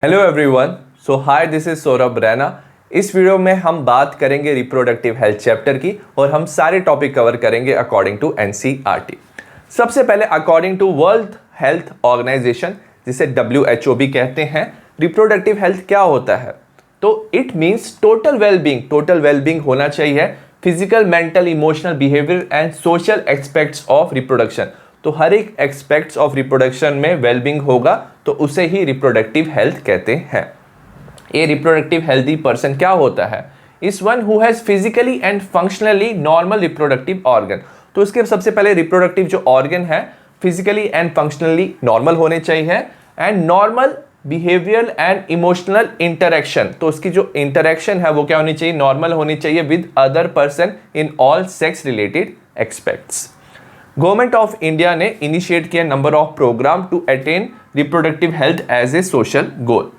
Hello everyone, so hi, this is Saurabh Raina. इस video में हम बात करेंगे रिप्रोडक्टिव हेल्थ चैप्टर की और हम सारे टॉपिक कवर करेंगे अकॉर्डिंग टू एनसीईआरटी। सबसे पहले according to World Health Organization, जिसे WHO भी कहते हैं, रिप्रोडक्टिव हेल्थ क्या होता है? तो इट मीन्स टोटल वेलबींग होना चाहिए, physical, mental, emotional, behaviour and social aspects of reproduction. तो हर एक एस्पेक्ट्स ऑफ रिप्रोडक्शन में वेलबींग होगा तो उसे ही रिप्रोडक्टिव हेल्थ कहते हैं। ये रिप्रोडक्टिव हेल्दी पर्सन क्या होता है? Is one who has physically and functionally normal reproductive organ. तो इसके सबसे पहले रिप्रोडक्टिव जो ऑर्गन है फिजिकली एंड फंक्शनली नॉर्मल होने चाहिए and normal behaviour and emotional interaction. तो उसकी जो इंटरेक्शन है वो क्या होनी चाहिए? नॉर्मल होनी चाहिए with other person in all sex related aspects. Government of India ने इनिशिएट किया number of programme to attain reproductive health as a social goal.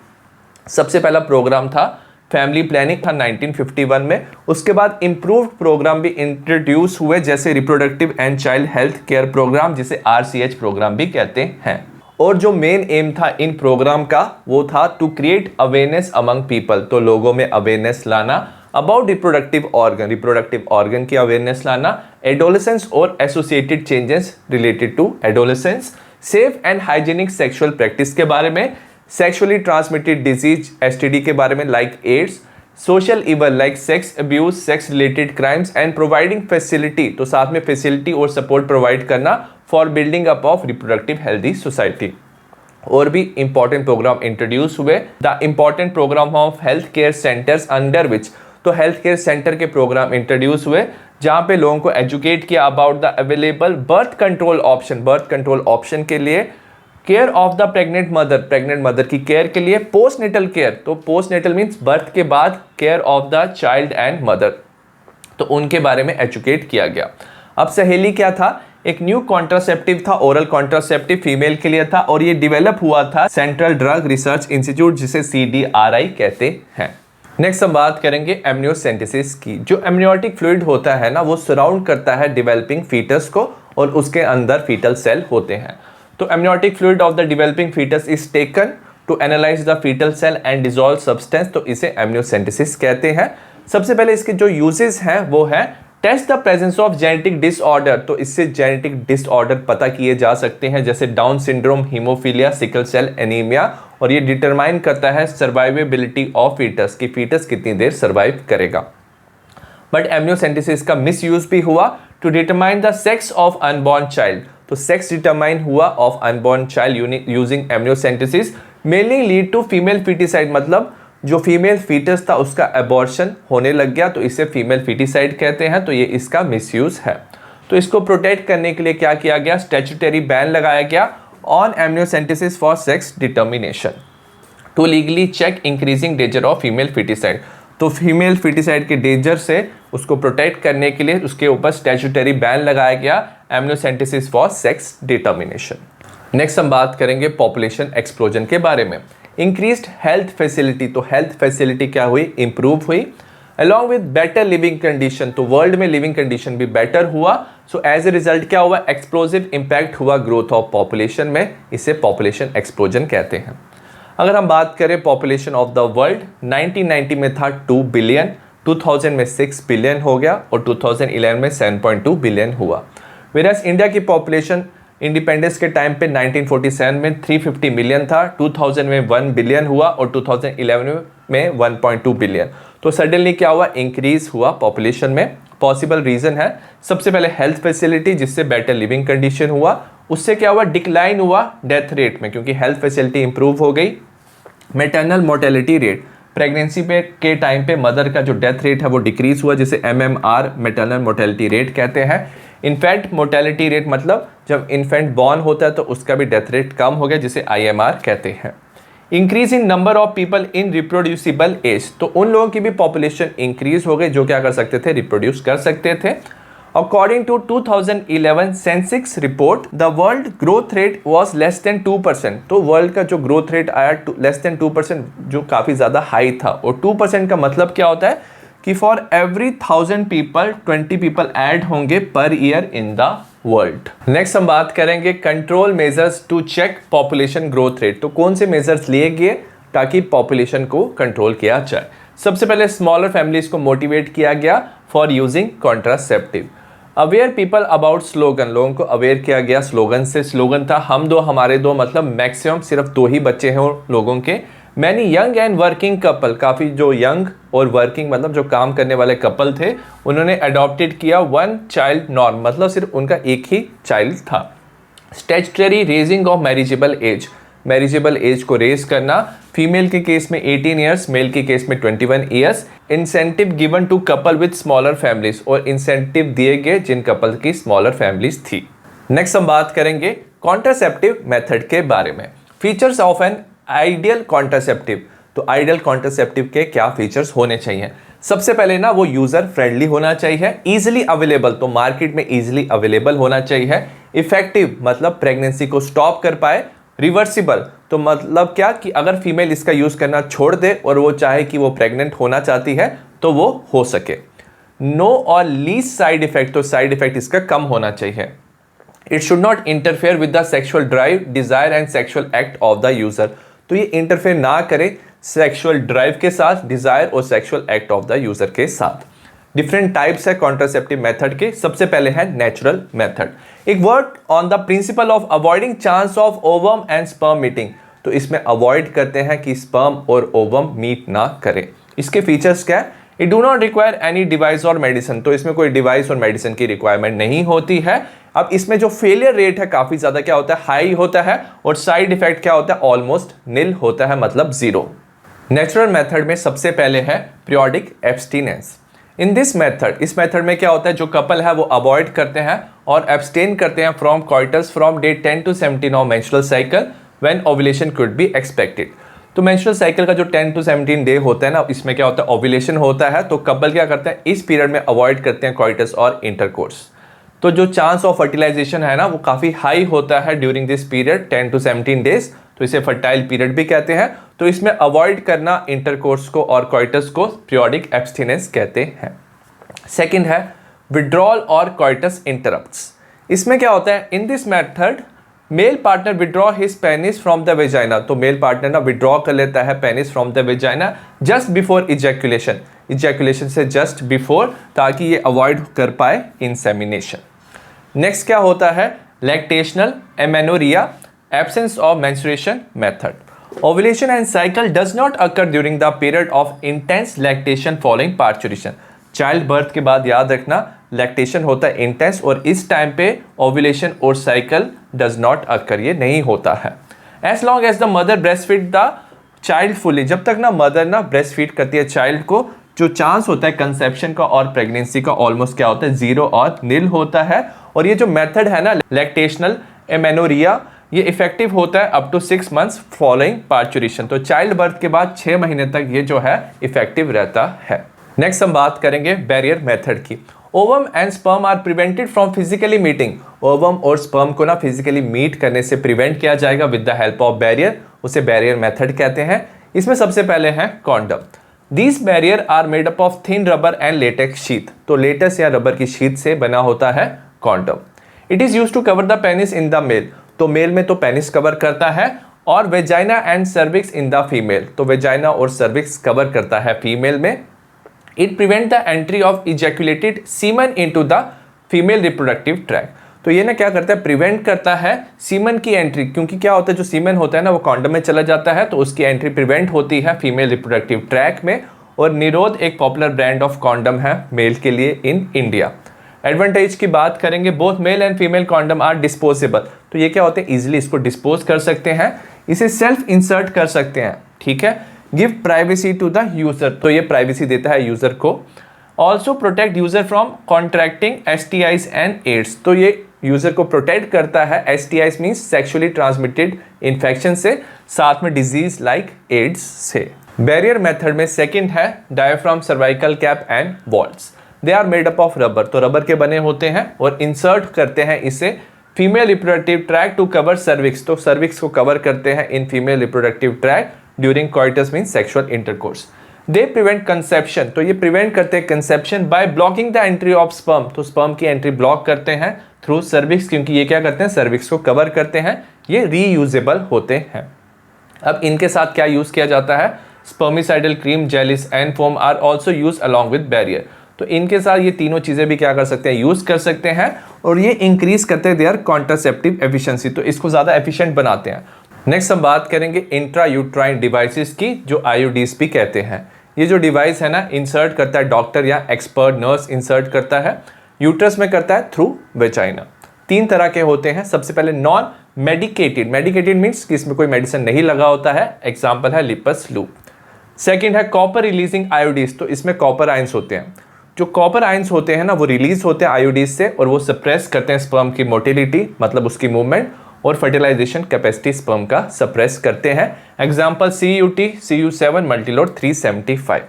सबसे पहला प्रोग्राम था फैमिली प्लानिंग, था 1951 में। उसके बाद इंप्रूव्ड प्रोग्राम भी इंट्रोड्यूस हुए, जैसे reproductive and child health care programme, जिसे RCH प्रोग्राम भी कहते हैं। और जो मेन एम था इन प्रोग्राम का वो था to create awareness among people. तो लोगों में अवेयरनेस लाना अबाउट रिप्रोडक्टिव ऑर्गन की अवेयरनेस लाना, एडोलेसेंस और associated changes related to adolescence, safe and hygienic sexual practice के बारे में, सेक्सुअली ट्रांसमिटेड डिजीज STD के बारे में like AIDS, social evil like sex abuse, sex related crimes and providing facility. तो साथ में फैसिलिटी और सपोर्ट प्रोवाइड करना for building up of reproductive healthy society. और भी इंपॉर्टेंट प्रोग्राम इंट्रोड्यूस हुए, the important programme of health care centres under which. तो health care centre के प्रोग्राम इंट्रोड्यूस हुए जहां पे लोगों को एजुकेट किया about the available birth control option के लिए, care of the pregnant mother की केयर के लिए, पोस्टनेटल केयर। तो पोस्टनेटल मीन्स बर्थ के बाद care of the child and mother, तो उनके बारे में एजुकेट किया गया। अब सहेली क्या था? एक न्यू कॉन्ट्रासेप्टिव था, ओरल कॉन्ट्रासेप्टिव फीमेल के लिए था, और ये डेवलप हुआ था सेंट्रल ड्रग रिसर्च इंस्टीट्यूट, जिसे CDRI कहते हैं। नेक्स्ट हम बात करेंगे एमनियोसेंटेसिस की। जो एमनियोटिक फ्लूइड होता है ना, वो सराउंड करता है डेवलपिंग फीटस को और उसके अंदर फीटल सेल होते हैं। तो amniotic fluid of the developing foetus is taken to analyse the foetal cell and dissolve substance. तो इसे एमनियोसेंटेसिस कहते हैं। सबसे पहले इसके जो यूजेस हैं वो है test the presence of genetic disorder. तो इससे जेनेटिक डिसऑर्डर पता किए जा सकते हैं, जैसे Down syndrome, haemophilia, sickle cell anaemia, और ये डिटरमाइन करता है सर्वाइवेबिलिटी ऑफ फीटस, कि फीटस कितनी देर सर्वाइव करेगा। बट एमनियोसेंटेसिस का मिसयूज भी हुआ to determine the sex of unborn child. तो सेक्स डिटरमाइन हुआ of unborn child using amniocentesis, mainly lead to female foeticide. मतलब जो फीमेल फीटस था उसका एबॉर्शन होने लग गया, तो इसे फीमेल फीटिसाइड कहते हैं। तो ये इसका मिसयूज है। तो इसको प्रोटेक्ट करने के लिए क्या किया गया? स्टैट्यूटरी बैन लगाया गया on amniocentesis for sex determination to legally check increasing danger of female foeticide. तो फीमेल फीटिसाइड के डेंजर से उसको प्रोटेक्ट करने के लिए उसके ऊपर स्टैट्यूटरी बैन लगाया गया amniocentesis for sex determination. Next हम बात करेंगे पॉपुलेशन एक्सप्लोजन के बारे में। Increased health facility. तो हेल्थ फैसिलिटी क्या हुई? इंप्रूव हुई along with better living condition. तो वर्ल्ड में लिविंग कंडीशन भी बेटर हुआ। सो एज ए रिजल्ट क्या हुआ? एक्सप्लोसिव इंपैक्ट हुआ ग्रोथ ऑफ पॉपुलेशन में। इसे पॉपुलेशन एक्सप्लोजन कहते हैं। अगर हम बात करें पॉपुलेशन ऑफ द वर्ल्ड, 1990 में था 2 बिलियन, 2000 में 6 बिलियन हो गया और 2011 में 7.2 बिलियन हुआ। वेरास इंडिया की पॉपुलेशन इंडिपेंडेंस के टाइम पे 1947 में 350 मिलियन था, 2000 में 1 बिलियन हुआ और 2011 में 1.2 बिलियन। तो सडनली क्या हुआ? इंक्रीज हुआ पॉपुलेशन में। पॉसिबल रीजन है, सबसे पहले हेल्थ फैसिलिटी, जिससे बेटर लिविंग कंडीशन हुआ। उससे क्या हुआ? डिक्लाइन हुआ डेथ रेट में, क्योंकि हेल्थ फैसिलिटी इंप्रूव हो गई। मैटरनल मोर्टेलिटी रेट, प्रेगनेंसी पे के टाइम पे मदर का जो डेथ रेट है वो डिक्रीज हुआ, जिसे MMR मैटरनल मोर्टेलिटी रेट कहते हैं। इन्फेंट मोर्टेलिटी रेट, मतलब जब इन्फेंट बॉर्न होता है तो उसका भी डेथ रेट कम हो गया, जिसे IMR कहते हैं। Increase in number of people in reproducible age. तो उन लोगों की भी पॉपुलेशन इंक्रीज हो गई जो क्या कर सकते थे? रिप्रोड्यूस कर सकते थे। According to 2011 census report, the world growth rate was less than 2%। तो वर्ल्ड का जो ग्रोथ रेट आया लेस देन 2%, जो काफ़ी ज़्यादा हाई था। और 2% का मतलब क्या होता है? कि for every 1000 people 20 people add होंगे per year in the world. Next हम बात करेंगे control measures to check population growth rate. तो कौन से मेजर्स लिए गए ताकि पॉपुलेशन को कंट्रोल किया जाए। सबसे पहले स्मॉलर फैमिलीज को मोटिवेट किया गया for using contraceptive. Aware people about slogan, लोगों को अवेयर किया गया स्लोगन से। स्लोगन था हम दो हमारे दो, मतलब मैक्सिमम सिर्फ 2 ही बच्चे हैं लोगों के। Many young and working couple, काफ़ी जो यंग और वर्किंग मतलब जो काम करने वाले कपल थे, उन्होंने अडॉप्टेड किया 1 चाइल्ड नॉर्म, मतलब सिर्फ उनका एक ही चाइल्ड था। Statutory raising of marriageable age, marriageable age को रेज करना, फीमेल के केस में 18 ईयर्स, मेल के केस में 21 years. Incentive given to couple with smaller families, और इंसेंटिव दिए गए जिन कपल की स्मॉलर फैमिलीज थी। नेक्स्ट हम बात करेंगे कॉन्ट्रासेप्टिव मेथड के बारे में। Features of an ideal contraceptive, तो आइडियल कॉन्ट्रासेप्टिव के क्या फीचर्स होने चाहिए। सबसे पहले ना वो यूजर फ्रेंडली होना चाहिए, इजीली अवेलेबल, तो मार्केट में इजीली अवेलेबल होना चाहिए। इफेक्टिव मतलब प्रेगनेंसी को स्टॉप कर पाए। रिवर्सिबल तो मतलब क्या कि अगर फीमेल इसका यूज करना छोड़ दे और वो चाहे कि वो प्रेग्नेंट होना चाहती है तो वो हो सके। नो और लीस्ट साइड इफेक्ट, तो साइड इफेक्ट इसका कम होना चाहिए। It should not interfere with the sexual drive, desire and sexual act of the user, तो ये इंटरफेयर ना करे सेक्सुअल ड्राइव के साथ, डिजायर और sexual act of the user के साथ। डिफरेंट टाइप्स है कॉन्ट्रासेप्टिव मेथड के। सबसे पहले है नेचुरल मेथड। एक word on the principle of avoiding chance of ovum and sperm meeting, तो इसमें अवॉइड करते हैं कि स्पर्म और ओवम मीट ना करें। इसके फीचर्स क्या है? It do not require any device और मेडिसिन, तो इसमें कोई डिवाइस और मेडिसिन की रिक्वायरमेंट नहीं होती है। अब इसमें जो फेलियर रेट है काफी ज्यादा क्या होता है, हाई होता है, और साइड इफेक्ट क्या होता है, ऑलमोस्ट निल होता है, मतलब 0। नेचुरल मेथड में सबसे पहले है periodic abstinence. In this method, इस मेथड में क्या होता है, जो कपल है वो अवॉइड करते हैं और एब्सटेन करते हैं from coitus from day 10 to 17 of menstrual cycle when ovulation could be expected. तो मेंस्ट्रुअल साइकिल का जो 10 to 17 डे होता है ना, इसमें क्या होता है, ओव्यूलेशन होता है, तो कपल क्या करते हैं इस पीरियड में अवॉइड करते हैं कॉइटस और इंटरकोर्स। तो जो चांस ऑफ फर्टिलाइजेशन है ना वो काफ़ी हाई होता है during this period 10 to 17 days, तो इसे फर्टाइल पीरियड भी कहते हैं। तो इसमें अवॉइड करना इंटरकोर्स को और कॉइटस को पीरियोडिक एब्स्टिनेंस कहते हैं। सेकंड है विड्रॉल और कॉइटस इंटरप्ट्स। इसमें क्या होता है, in this method male partner withdraw his penis from the vagina, तो मेल पार्टनर ना विड्रॉ कर लेता है penis from the vagina just before ejaculation, ejaculation से जस्ट बिफोर, ताकि ये अवॉइड कर पाए इंसेमिनेशन। नेक्स्ट क्या होता है, lactational amenorrhoea, absence of menstruation method. Ovulation and cycle does not occur during the period of intense lactation following parturition. Child birth के बाद याद रखना लैक्टेशन होता है इंटेंस, और इस टाइम पे ओव्यूलेशन और साइकिल डज नॉट अकर, ये नहीं होता है। As long as the mother breast feed the child fully, जब तक ना मदर ना ब्रेस्ट फीड करती है चाइल्ड को, जो चांस होता है कंसेप्शन का और प्रेगनेंसी का ऑलमोस्ट क्या होता है, 0 और निल होता है। और ये जो मेथड है ना लैक्टेशनल एमेनोरिया, ये इफेक्टिव होता है up to 6 months following parturition, तो चाइल्ड बर्थ के बाद 6 महीने तक ये जो है इफेक्टिव रहता है। नेक्स्ट हम बात करेंगे बैरियर मेथड की। Ovum and sperm are prevented from physically meeting, ovum और स्पर्म को ना फिजिकली मीट करने से प्रिवेंट किया जाएगा with the help of barrier, उसे बैरियर मेथड कहते हैं। इसमें सबसे पहले है condom. These barrier are made up of thin rubber and latex sheath, तो लेटेक्स या रबर की शीथ से बना होता है condom. It is used to cover the penis in the mail, तो मेल में तो पेनिस कवर करता है, और vagina and cervix in the female, तो वेजाइना और सर्विक्स कवर करता है फीमेल में। It prevent the entry of ejaculated semen into the female reproductive track, तो ये ना क्या करता है, प्रिवेंट करता है सीमन की एंट्री, क्योंकि क्या होता है जो सीमन होता है ना वो कॉन्डम में चला जाता है, तो उसकी एंट्री प्रिवेंट होती है फीमेल रिप्रोडक्टिव ट्रैक में। और निरोध एक पॉपुलर ब्रांड ऑफ कॉन्डम है मेल के लिए इन इंडिया। एडवांटेज की बात करेंगे, both male and female condom are disposable, तो ये क्या होते हैं, इजिली इसको डिस्पोज कर सकते हैं, इसे सेल्फ इंसर्ट कर सकते हैं, ठीक है। Give privacy to the user, तो ये प्राइवेसी देता है यूजर को। Also protect user from contracting STIs and AIDS, तो ये यूजर को प्रोटेक्ट करता है STIs means sexually transmitted infection से, साथ में डिजीज लाइक एड्स से। बैरियर मेथड में सेकंड है diaphragm, cervical cap and vaults. They are made up of rubber, तो रबर के बने होते हैं और इंसर्ट करते हैं इसे female reproductive tract to cover cervix, तो सर्विक्स को कवर करते हैं in female reproductive tract during coitus mean sexual intercourse. They prevent conception, तो ये प्रिवेंट करते हैं conception by blocking the entry of sperm, तो स्पर्म की एंट्री ब्लॉक करते हैं थ्रू सर्विक्स, क्योंकि ये क्या करते हैं सर्विक्स को कवर करते हैं, ये रीयूजेबल होते हैं। अब इनके साथ क्या यूज़ किया जाता है, spermicidal cream, jellies and foam are also use along with barrier. तो इनके साथ ये तीनों चीज़ें भी क्या कर सकते हैं, यूज़ कर सकते हैं, और ये इंक्रीज करते हैं देयर कॉन्ट्रासेप्टिव एफिशिएंसी, तो इसको ज़्यादा एफिशिएंट बनाते हैं। नेक्स्ट हम बात करेंगे इंट्रा यूट्राइन डिवाइसेस की, जो आईयूडीज भी कहते हैं। ये जो डिवाइस है ना, इंसर्ट करता है डॉक्टर या एक्सपर्ट नर्स इंसर्ट करता है, यूट्रस में करता है थ्रू वेजाइना। 3 तरह के होते हैं। सबसे पहले नॉन मेडिकेटेड, मेडिकेटेड मीन्स कि इसमें कोई मेडिसिन नहीं लगा होता है, एग्जाम्पल है लिपस लूप। सेकेंड है कॉपर रिलीजिंग आयोडीज, तो इसमें कॉपर आयंस होते हैं। जो कॉपर आयंस होते हैं ना, वो रिलीज होते हैं आयोडीज से, और वो सप्रेस करते हैं स्पर्म की मोटिलिटी, मतलब उसकी मूवमेंट, और फर्टिलाइजेशन कैपेसिटी स्पर्म का सप्रेस करते हैं। Example CUT, CU7, Multiload 375।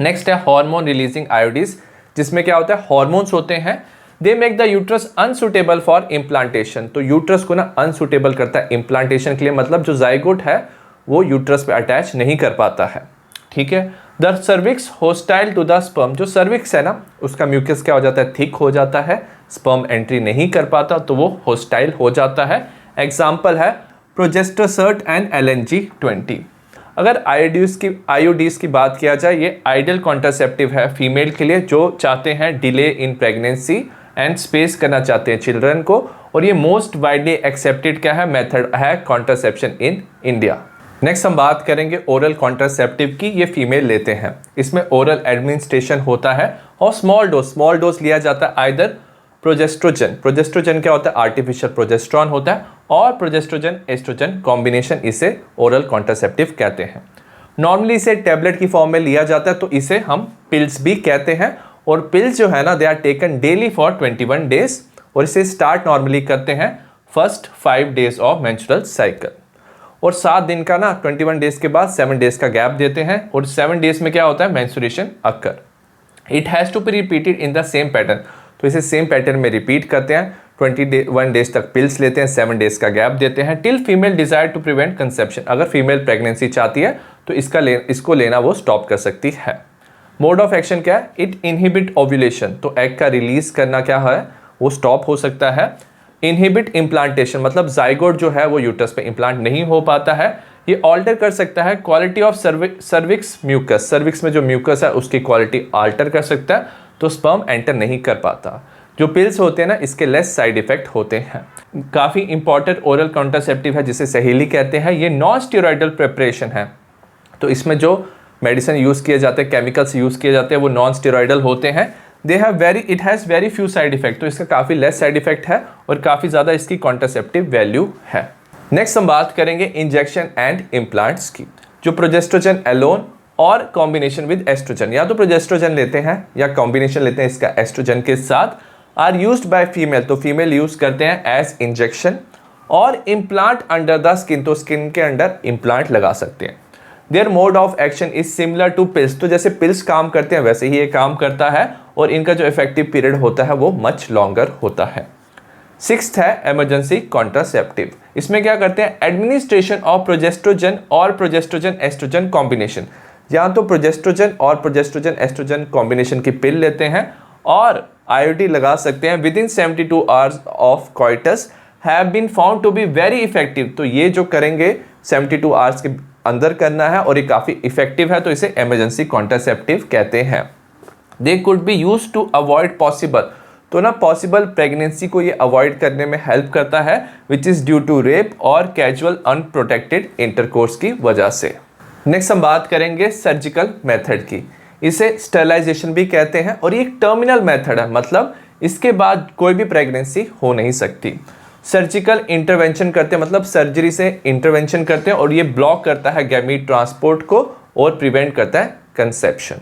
Next है हार्मोन रिलीजिंग आयोडीज, जिसमें क्या होता है, हार्मोन्स होते हैं, they make the uterus unsuitable for implantation. तो यूट्रस को ना अनसुटेबल करता है इम्प्लांटेशन के लिए, मतलब जो जाइगोट है वो यूट्रस पे अटैच नहीं कर पाता है। ठीक है। The cervix hostile to the sperm, जो सर्विक्स है ना, उसका म्यूकस क्या हो जाता है, थिक हो जाता है, स्पर्म एंट्री नहीं कर पाता, तो वो होस्टाइल हो जाता है। एग्जाम्पल है प्रोजेस्टोसर्ट एंड LNG-20। अगर आईओडीज की बात किया जाए, ये आइडियल कॉन्ट्रासेप्टिव है फीमेल के लिए जो चाहते हैं delay in pregnancy and space करना चाहते हैं चिल्ड्रन को, और ये मोस्ट वाइडली एक्सेप्टेड क्या है, मेथड है कॉन्ट्रासेप्शन इन इंडिया। नेक्स्ट हम बात करेंगे ओरल कॉन्ट्रासेप्टिव की, ये फीमेल लेते हैं। इसमें ओरल एडमिनिस्ट्रेशन होता है और स्मॉल डोज लिया जाता है। आइदर प्रोजेस्ट्रोजन क्या होता है, आर्टिफिशियल प्रोजेस्ट्रॉन होता है, और प्रोजेस्ट्रोजन एस्ट्रोजन कॉम्बिनेशन, इसे ओरल कॉन्ट्रासेप्टिव कहते हैं। नॉर्मली इसे टैबलेट की फॉर्म में लिया जाता है, तो इसे हम पिल्स भी कहते हैं। और पिल्स जो है ना, they are taken daily for 21 days, और इसे स्टार्ट नॉर्मली करते हैं first 5 days of menstrual cycle, और 7 दिन का ना 21 डेज के बाद 7 डेज का गैप देते हैं, और 7 डेज में क्या होता है, menstruation occur. It has to be repeated in the same pattern, तो इसे सेम पैटर्न में रिपीट करते हैं। 21 डेज तक पिल्स लेते हैं, 7 डेज का गैप देते हैं, till female desire to prevent conception. अगर फीमेल प्रेगनेंसी चाहती है तो इसको लेना वो स्टॉप कर सकती है। मोड ऑफ एक्शन क्या है, इट इनहिबिट ओव्यूलेशन, तो एग का रिलीज करना क्या है, वो स्टॉप हो सकता है। इनहिबिट इम्प्लांटेशन, मतलब जाइगोट जो है वो यूट्रस पे इम्प्लांट नहीं हो पाता है। ये ऑल्टर कर सकता है quality of cervix mucus, cervix में जो म्यूकस है उसकी क्वालिटी ऑल्टर कर सकता है, तो स्पर्म एंटर नहीं कर पाता। जो पिल्स होते हैं ना, इसके लेस साइड इफेक्ट होते हैं। काफ़ी इंपॉर्टेंट ओरल कॉन्ट्रासेप्टिव है जिसे सहेली कहते हैं। ये नॉन स्टेरॉइडल प्रिपरेशन है, तो इसमें जो मेडिसिन यूज़ किए जाते हैं, केमिकल्स यूज़ किए जाते हैं, वो नॉन स्टेरॉइडल होते हैं। It has very few side effect, तो इसका काफ़ी लेस साइड इफेक्ट है और काफ़ी ज़्यादा इसकी कॉन्ट्रासेप्टिव वैल्यू है। नेक्स्ट हम बात करेंगे इंजेक्शन एंड इम्प्लांट्स की, जो प्रोजेस्ट्रोजन एलोन और कॉम्बिनेशन विद एस्ट्रोजन, या तो प्रोजेस्ट्रोजन लेते हैं या कॉम्बिनेशन लेते हैं इसका एस्ट्रोजन के साथ, आर यूज्ड बाय फीमेल, तो फीमेल यूज करते हैं एज इंजेक्शन, और इम्प्लांट अंडर द स्किन, तो स्किन के अंडर इम्प्लांट लगा सकते हैं। Their mode of action is similar to pills, तो जैसे पिल्स काम करते हैं वैसे ही ये काम करता है, और इनका जो इफेक्टिव पीरियड होता है वो मच लॉन्गर होता है। 6th है इमरजेंसी कॉन्ट्रासेप्टिव। इसमें क्या करते हैं, एडमिनिस्ट्रेशन ऑफ प्रोजेस्ट्रोजन और प्रोजेस्ट्रोजन एस्ट्रोजन कॉम्बिनेशन, या तो प्रोजेस्ट्रोजन और प्रोजेस्ट्रोजन एस्ट्रोजन कॉम्बिनेशन की पिल लेते हैं और आईओडी लगा सकते हैं। Within 72 hours of coitus have been found to be very effective, तो ये जो करेंगे 72 आवर्स के अंदर करना है और ये काफ़ी इफेक्टिव है, तो इसे इमरजेंसी कॉन्ट्रासेप्टिव कहते हैं। They could be use to avoid possible, तो ना पॉसिबल प्रेगनेंसी को ये अवॉइड करने में हेल्प करता है, which is due to rape और कैजुअल अनप्रोटेक्टेड इंटरकोर्स की वजह से। नेक्स्ट हम बात करेंगे सर्जिकल मेथड की, इसे स्टरलाइजेशन भी कहते हैं, और ये एक टर्मिनल मेथड है, मतलब इसके बाद कोई भी प्रेगनेंसी हो नहीं सकती। सर्जिकल इंटरवेंशन करते हैं, मतलब सर्जरी से इंटरवेंशन करते हैं, और ये ब्लॉक करता है गैमीट ट्रांसपोर्ट को और प्रिवेंट करता है कंसेप्शन।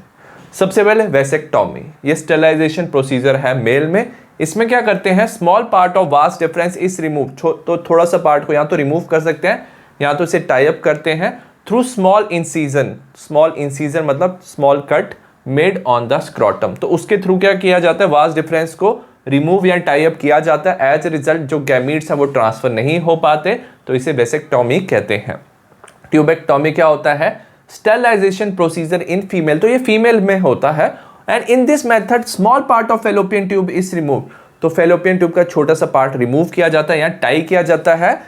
सबसे पहले वेसेक्टॉमी, ये स्टरलाइजेशन प्रोसीजर है मेल में। इसमें क्या करते हैं, small part of vast difference is remove, तो थोड़ा सा पार्ट को या तो रिमूव कर सकते हैं या तो इसे टाई अप करते हैं थ्रू स्मॉल इंसीजन, मतलब small cut made on the scrotum, तो उसके थ्रू क्या किया जाता है, वास्ट डिफरेंस को रिमूव या टाई अप किया जाता है। एज ए रिजल्ट जो गैमीट्स हैं वो ट्रांसफर नहीं हो पाते, तो इसे वेसेक्टॉमी कहते हैं। ट्यूबेक्टॉमी क्या होता है, स्टरलाइजेशन प्रोसीजर इन फीमेल, तो ये फीमेल में होता है। And in this method small part of fallopian tube is remove, तो फेलोपियन ट्यूब का छोटा सा पार्ट रिमूव किया जाता है या टाई किया जाता है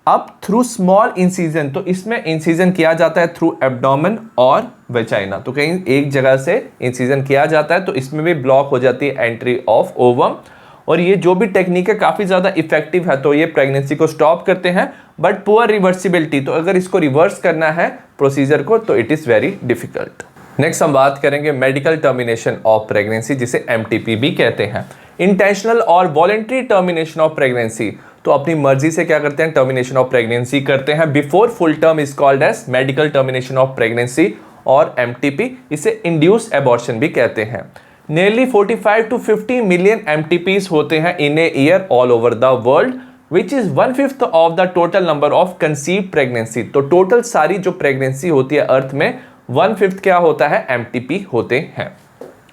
अब थ्रू स्मॉल इंसिजन, तो इसमें इंसिजन किया जाता है थ्रू एब्डोमेन और वेजाइना, तो कहीं एक जगह से इंसिजन किया जाता है तो इसमें भी ब्लॉक हो जाती है एंट्री ऑफ ओवम। और ये जो भी टेक्निक है काफ़ी ज़्यादा इफेक्टिव है, तो ये प्रेगनेंसी को स्टॉप करते हैं, बट पुअर रिवर्सिबिलिटी, तो अगर इसको रिवर्स करना है प्रोसीजर को तो it is very difficult. Next हम बात करेंगे मेडिकल टर्मिनेशन ऑफ प्रेगनेंसी, जिसे एमटीपी भी कहते हैं। इंटेंशनल और वॉलेंट्री टर्मिनेशन ऑफ प्रेगनेंसी, तो अपनी मर्जी से क्या करते हैं, टर्मिनेशन ऑफ प्रेगनेंसी करते हैं before full term is called as medical termination of pregnancy और एमटीपी, इसे इंड्यूस्ड एबॉर्शन भी कहते हैं। नियरली 45 to 50 मिलियन एमटीपीज होते हैं in a year all over the world, which is 1/5 of the total number of conceive pregnancy. तो total सारी जो प्रेगनेंसी होती है अर्थ में 1/5 क्या होता है, एमटीपी होते हैं।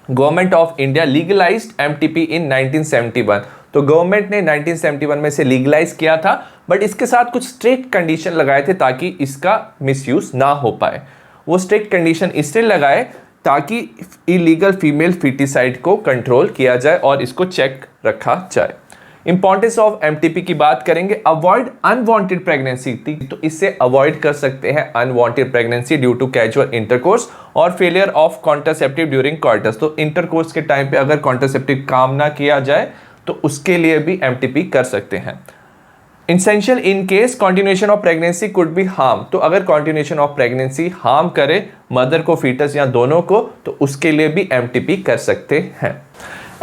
Government of India legalised MTP in 1971, तो गवर्नमेंट ने 1971 में से लीगलाइज किया था, बट इसके साथ कुछ स्ट्रिक्ट कंडीशन लगाए थे ताकि इसका मिसयूज ना हो पाए। वो स्ट्रिक्ट कंडीशन इसलिए लगाए ताकि इलीगल फीमेल फीटिसाइड को कंट्रोल किया जाए और इसको चेक रखा जाए। इंपॉर्टेंस ऑफ एमटीपी की बात करेंगे, अवॉइड अनवांटेड प्रेगनेंसी, तो इससे अवॉइड कर सकते हैं unwanted pregnancy due to casual intercourse और failure of contraceptive during coitus, तो इंटरकोर्स के टाइम पे अगर कॉन्ट्रासेप्टिव काम ना किया जाए तो उसके लिए भी एमटीपी कर सकते हैं। Essential in case continuation of pregnancy could be harm, तो अगर कॉन्टिन्यूएशन ऑफ प्रेगनेंसी हार्म करे मदर को, फीटस या दोनों को, तो उसके लिए भी एमटीपी कर सकते हैं।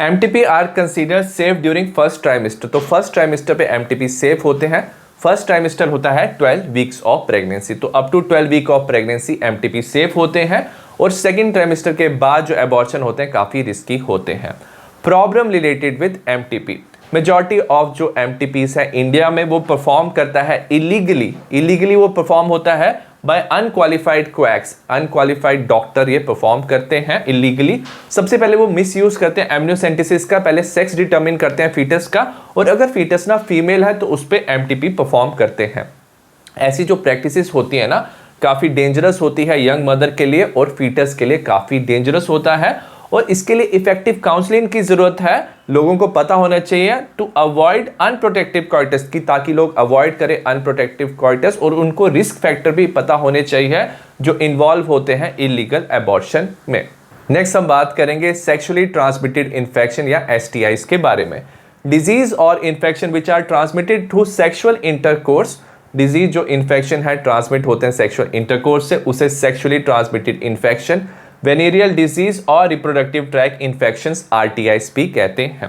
MTP are consider safe during first trimester, तो फर्स्ट ट्राइमेस्टर पे एमटीपी सेफ होते हैं। फर्स्ट ट्राइमेस्टर होता है 12 वीक्स ऑफ प्रेगनेंसी, तो up to 12 week of pregnancy MTP safe होते हैं। और सेकेंड ट्राइमेस्टर के बाद जो एबॉर्शन होते हैं काफ़ी रिस्की होते हैं। Problem related with MTP, majority of जो एमटीपीज है इंडिया में वो परफॉर्म करता है इलीगली वो परफॉर्म होता है by unqualified quacks, unqualified doctor ये परफॉर्म करते हैं इलीगली। सबसे पहले वो मिसयूज करते हैं एमनियोसेंटेसिस का, पहले सेक्स डिटरमिन करते हैं फीटस का, और अगर फीटस ना फीमेल है तो उस पर एमटीपी परफॉर्म करते हैं। ऐसी जो प्रैक्टिसेस होती है ना काफ़ी डेंजरस होती है यंग मदर के लिए और फीटस के लिए काफ़ी डेंजरस होता है, और इसके लिए इफेक्टिव काउंसलिंग की जरूरत है। लोगों को पता होना चाहिए टू अवॉइड अनप्रोटेक्टिव कॉइटस की, ताकि लोग अवॉइड करें अनप्रोटेक्टिव कॉइटस, और उनको रिस्क फैक्टर भी पता होने चाहिए जो इन्वॉल्व होते हैं इलीगल एबॉर्शन में। नेक्स्ट हम बात करेंगे सेक्सुअली ट्रांसमिटेड इन्फेक्शन या एसटीआईज के बारे में। डिजीज और infection which are transmitted through sexual intercourse, disease जो इन्फेक्शन है ट्रांसमिट होते हैं सेक्सुअल इंटरकोर्स से, उसे sexually transmitted infection, venereal disease और रिप्रोडक्टिव ट्रैक इन्फेक्शंस आरटीआईज भी कहते हैं।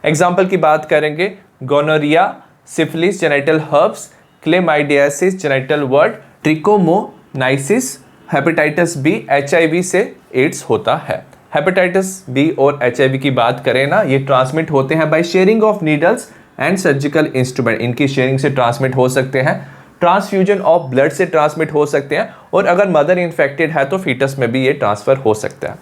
एग्जाम्पल की बात करेंगे, gonorrhoea, syphilis genital herpes, chlamydiasis genital wart, trichomoniasis, hepatitis B, HIV से एड्स होता है। हेपेटाइटिस बी और एचआईवी की बात करें ना, ये ट्रांसमिट होते हैं by sharing of needles and surgical instrument, इनकी शेयरिंग से ट्रांसमिट हो सकते हैं। ट्रांसफ्यूजन ऑफ ब्लड से ट्रांसमिट हो सकते हैं, और अगर मदर इन्फेक्टेड है तो फीटस में भी ये ट्रांसफर हो सकता है।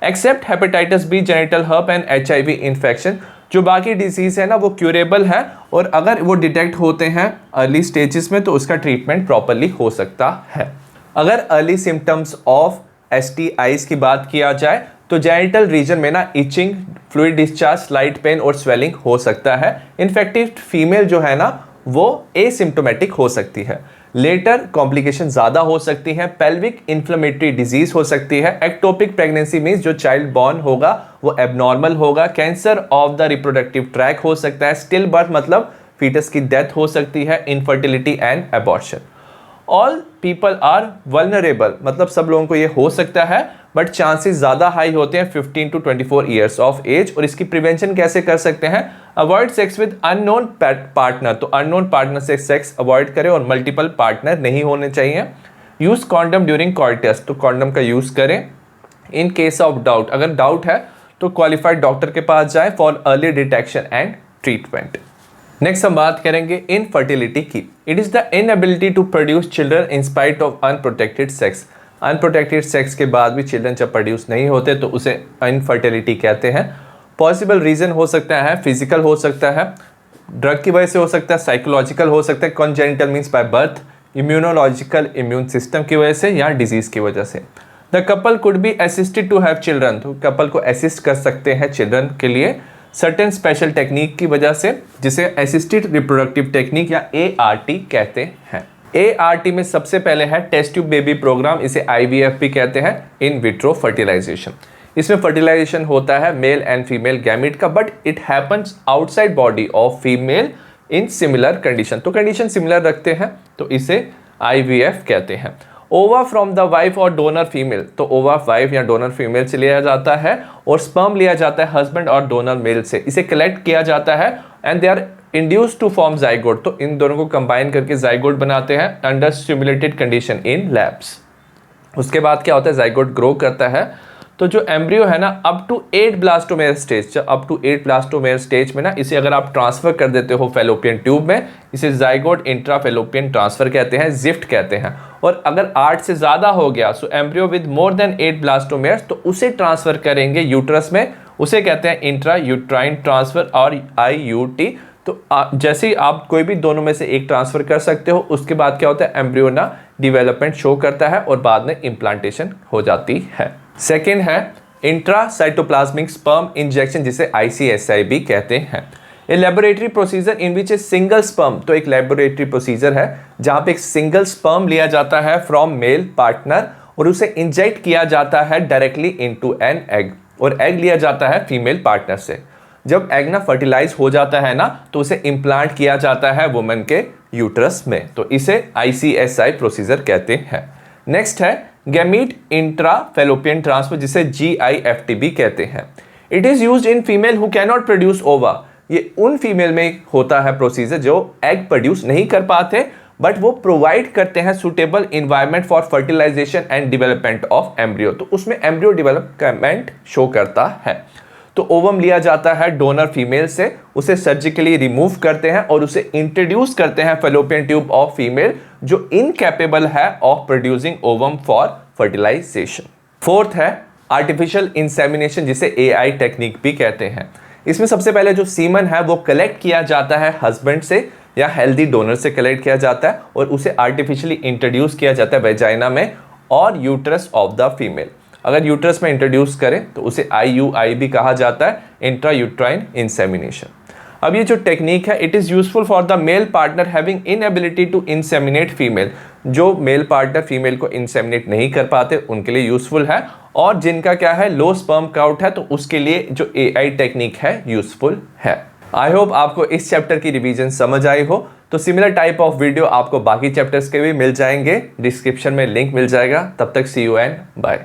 Except hepatitis B, genital herpes and HIV infection, जो बाकी डिजीज है ना वो क्यूरेबल है, और अगर वो डिटेक्ट होते हैं अर्ली स्टेजेस में तो उसका ट्रीटमेंट प्रॉपरली हो सकता है। अगर अर्ली सिम्टम्स ऑफ एसटीआईज की बात किया जाए तो जेनिटल रीजन में ना itching, fluid discharge, slight pain और स्वेलिंग हो सकता है। इन्फेक्टिव फीमेल जो है ना वो एसिम्टोमेटिक हो सकती है। लेटर कॉम्प्लिकेशन ज़्यादा हो सकती हैं, पेल्विक इन्फ्लेमेटरी डिजीज हो सकती है। एक्टोपिक प्रेगनेंसी मीन्स जो चाइल्ड बॉर्न होगा वो एबनॉर्मल होगा। Cancer of the reproductive tract हो सकता है। स्टिल बर्थ मतलब फीटस की डेथ हो सकती है। Infertility and abortion. All people are vulnerable, मतलब सब लोगों को ये हो सकता है, बट चांसेस ज़्यादा हाई होते हैं 15 to 24 ईयर्स ऑफ एज। और इसकी प्रिवेंशन कैसे कर सकते हैं? Avoid sex with unknown partner, तो अननोन पार्टनर से सेक्स अवॉइड करें और मल्टीपल पार्टनर नहीं होने चाहिए। यूज़ कॉन्डम ड्यूरिंग कॉर्टस, तो कॉन्डम का यूज़ करें। इन केस ऑफ डाउट, अगर डाउट है तो क्वालिफाइड डॉक्टर के पास जाएं for early detection and treatment. Next हम बात करेंगे इनफर्टिलिटी की। It is the inability to produce children in spite of unprotected sex. Unprotected sex के बाद भी चिल्ड्रन जब प्रोड्यूस नहीं होते तो उसे इनफर्टिलिटी कहते हैं। पॉसिबल रीज़न हो सकता है फिजिकल, हो सकता है ड्रग की वजह से, हो सकता है साइकोलॉजिकल, हो सकता है congenital means by birth, immunological immune system की वजह से या डिजीज़ की वजह से। The couple could be assisted to have children, तो कपल को असिस्ट कर सकते हैं चिल्ड्रन के लिए। सर्टेन स्पेशल टेक्निक की वजह से, जिसे असिस्टेड रिप्रोडक्टिव टेक्निक या ART कहते हैं। ART में सबसे पहले है टेस्ट ट्यूब बेबी प्रोग्राम, इसे IVF भी कहते हैं, इन विट्रो फर्टिलाइजेशन। इसमें फर्टिलाइजेशन होता है मेल एंड फीमेल गैमिट का, but it happens outside body of female in similar condition. तो कंडीशन सिमिलर रखते हैं तो इसे IVF कहते हैं। ओवा फ्रॉम द वाइफ और डोनर फीमेल, तो ओवा वाइफ या डोनर फीमेल से लिया जाता है और स्पर्म लिया जाता है हस्बैंड और डोनर मेल से। इसे कलेक्ट किया जाता है and they are induced to form zygote, तो इन दोनों को कंबाइन करके जाइगोट बनाते हैं under stimulated condition in labs. उसके बाद क्या होता है, जाइगोट ग्रो करता है, तो जो एम्ब्रियो है ना up to 8 blastomere stage, up to 8 blastomere stage में ना इसे अगर आप ट्रांसफर कर देते हो फैलोपियन ट्यूब में, इसे जाइगोट इंट्राफैलोपियन ट्रांसफर कहते हैं, जिफ्ट कहते हैं। और अगर 8 से ज़्यादा हो गया, सो एम्ब्रियो विद मोर देन 8 ब्लास्टोमेयर्स, तो उसे ट्रांसफर करेंगे यूट्रस में, उसे कहते हैं इंट्रा यूट्राइन ट्रांसफर और IUT। तो जैसे ही आप कोई भी दोनों में से एक ट्रांसफर कर सकते हो, उसके बाद क्या होता है, एम्ब्रियो ना डेवलपमेंट शो करता है और बाद में इम्प्लांटेशन हो जाती है। सेकेंड है इंट्रासाइटोप्लाज्मिक स्पर्म इंजेक्शन, जिसे ICSI भी कहते हैं। A laboratory procedure in which a single sperm, तो एक लेबोरेटरी प्रोसीजर है जहां पे एक सिंगल स्पर्म लिया जाता है फ्रॉम मेल पार्टनर और उसे इंजेक्ट किया जाता है डायरेक्टली इनटू एन एग, और एग लिया जाता है फीमेल पार्टनर से। जब एग ना फर्टिलाइज हो जाता है ना, तो उसे इम्प्लांट किया जाता है वुमन के यूट्रस में, तो इसे ICSI प्रोसीजर कहते हैं। नेक्स्ट है गैमीट इंट्राफैलोपियन ट्रांसफर, जिसे GIFT भी कहते हैं। It is used in female who can not produce ओवा, ये उन फीमेल में होता है प्रोसीजर जो एग प्रोड्यूस नहीं कर पाते, बट वो प्रोवाइड करते हैं suitable environment for fertilisation and development of embryo, तो उसमें एम्ब्रियो डेवलपमेंट शो करता है। तो ओवम लिया जाता है डोनर फीमेल से, उसे सर्जिकली रिमूव करते हैं और उसे इंट्रोड्यूस करते हैं फैलोपियन ट्यूब ऑफ फीमेल जो इनकैपेबल है of producing ovum for fertilisation. Fourth है आर्टिफिशियल इंसेमिनेशन, जिसे AI टेक्निक भी कहते हैं। इसमें सबसे पहले जो सीमन है वो कलेक्ट किया जाता है हस्बैंड से या हेल्दी डोनर से कलेक्ट किया जाता है और उसे आर्टिफिशियली इंट्रोड्यूस किया जाता है वेजाइना में और यूट्रस ऑफ द फीमेल। अगर यूट्रस में इंट्रोड्यूस करें तो उसे IUI भी कहा जाता है, इंट्रा यूट्राइन इंसेमिनेशन। अब ये जो टेक्निक है, it is useful for the male partner having inability to inseminate female, जो मेल पार्टनर फीमेल को इंसेमिनेट नहीं कर पाते उनके लिए यूजफुल है, और जिनका क्या है लो स्पर्म काउंट है तो उसके लिए जो AI टेक्निक है यूजफुल है। आई होप आपको इस चैप्टर की रिवीजन समझ आई हो। तो सिमिलर टाइप ऑफ वीडियो आपको बाकी चैप्टर्स के भी मिल जाएंगे, डिस्क्रिप्शन में लिंक मिल जाएगा। तब तक सी यू एंड बाय।